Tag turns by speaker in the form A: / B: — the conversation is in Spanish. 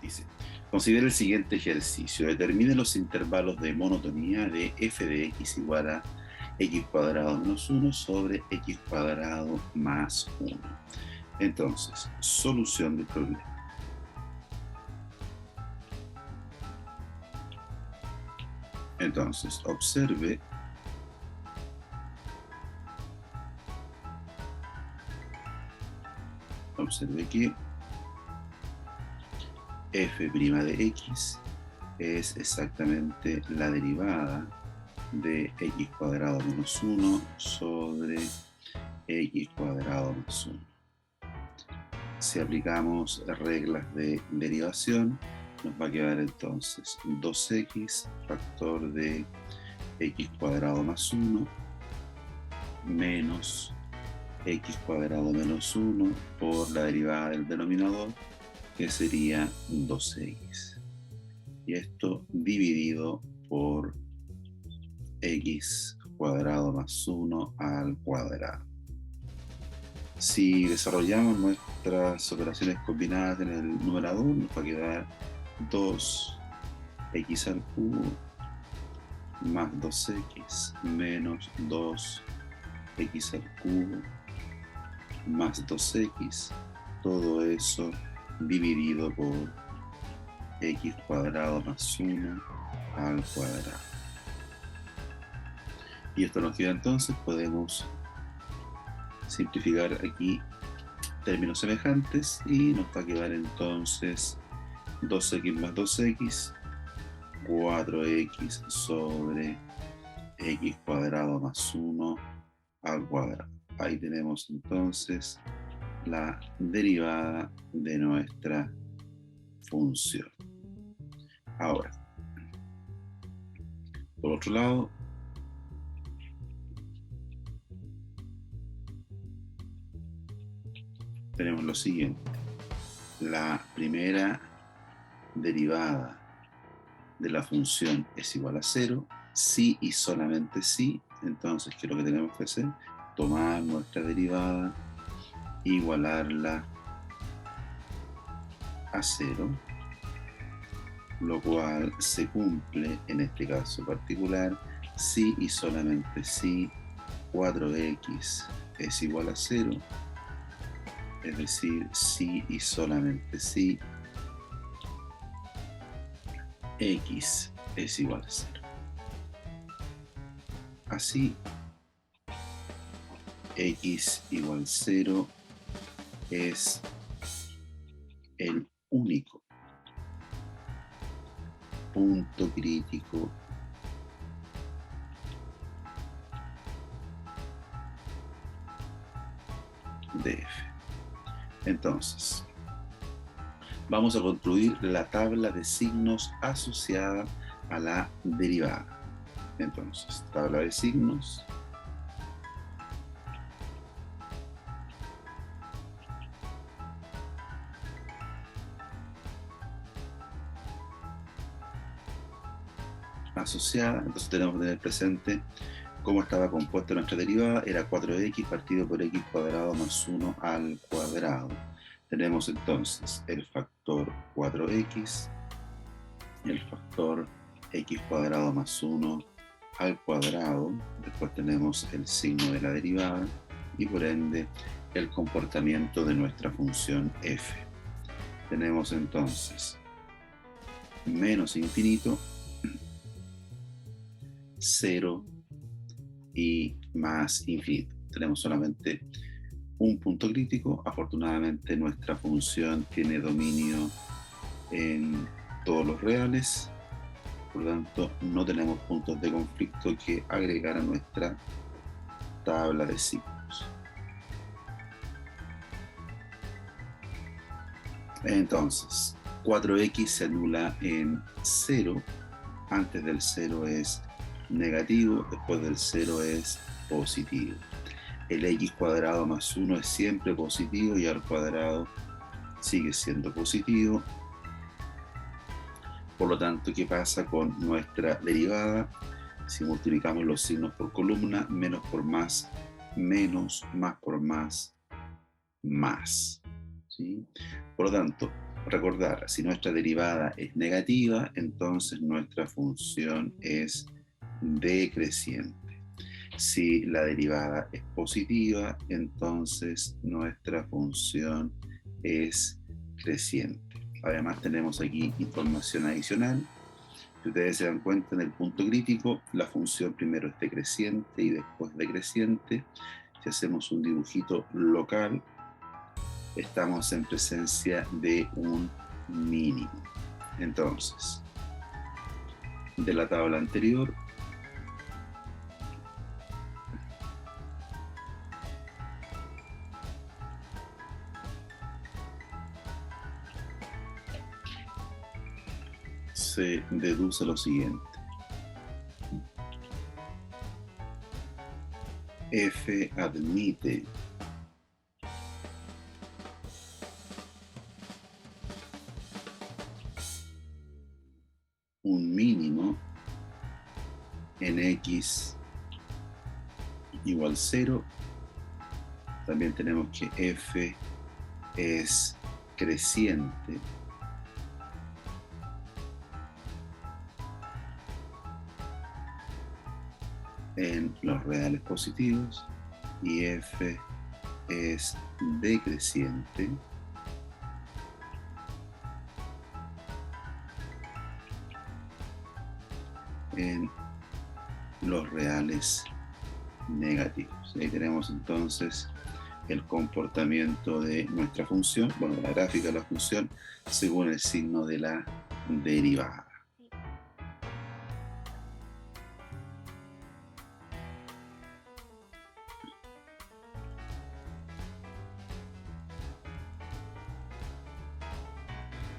A: Dice, considera el siguiente ejercicio. Determine los intervalos de monotonía de f de x igual a x cuadrado menos 1 sobre x cuadrado más 1. Entonces, solución del problema. Entonces, observe que f' de x es exactamente la derivada de x cuadrado menos 1 sobre x cuadrado más 1. Si aplicamos reglas de derivación, nos va a quedar entonces 2x factor de x cuadrado más 1 menos x cuadrado menos 1 por la derivada del denominador, que sería 2x. Y esto dividido por x cuadrado más 1 al cuadrado. Si desarrollamos nuestras operaciones combinadas en el numerador, nos va a quedar 2x al cubo más 2x menos 2x al cubo más 2x, todo eso dividido por x cuadrado más 1 al cuadrado. Y esto nos queda entonces, podemos simplificar aquí términos semejantes y nos va a quedar entonces 2x más 2x, 4x sobre x cuadrado más 1 al cuadrado. Ahí tenemos entonces la derivada de nuestra función. Ahora, por otro lado, tenemos lo siguiente. La primera derivada de la función es igual a 0, si y solamente si. Entonces, ¿qué es lo que tenemos que hacer? Tomar nuestra derivada, igualarla a 0, lo cual se cumple en este caso particular si y solamente si 4x es igual a 0, es decir, si y solamente si x es igual a 0. Así, x igual a 0 es el único punto crítico de f. Entonces, vamos a construir la tabla de signos asociada a la derivada. Entonces, tabla de signos. Asociada, entonces tenemos que tener presente cómo estaba compuesta nuestra derivada. Era 4x partido por x cuadrado más 1 al cuadrado. Tenemos entonces el factor 4x, el factor x cuadrado más 1 al cuadrado, después tenemos el signo de la derivada y por ende el comportamiento de nuestra función f. Tenemos entonces menos infinito, 0 y más infinito. Tenemos solamente un punto crítico. Afortunadamente nuestra función tiene dominio en todos los reales, por lo tanto no tenemos puntos de conflicto que agregar a nuestra tabla de signos. Entonces 4x se anula en 0, antes del 0 es negativo, después del 0 es positivo. El x cuadrado más 1 es siempre positivo y al cuadrado sigue siendo positivo. Por lo tanto, ¿qué pasa con nuestra derivada? Si multiplicamos los signos por columna, menos por más, menos, más por más, más. ¿Sí? Por lo tanto, recordar, si nuestra derivada es negativa, entonces nuestra función es decreciente. Si la derivada es positiva, entonces nuestra función es creciente. Además tenemos aquí información adicional. Si ustedes se dan cuenta, en el punto crítico, la función primero es decreciente y después decreciente. Si hacemos un dibujito local, estamos en presencia de un mínimo. Entonces, de la tabla anterior, se deduce lo siguiente. F admite un mínimo en x igual 0. También tenemos que f es creciente en los reales positivos y f es decreciente en los reales negativos. Ahí tenemos entonces el comportamiento de nuestra función, bueno, la gráfica de la función según el signo de la derivada.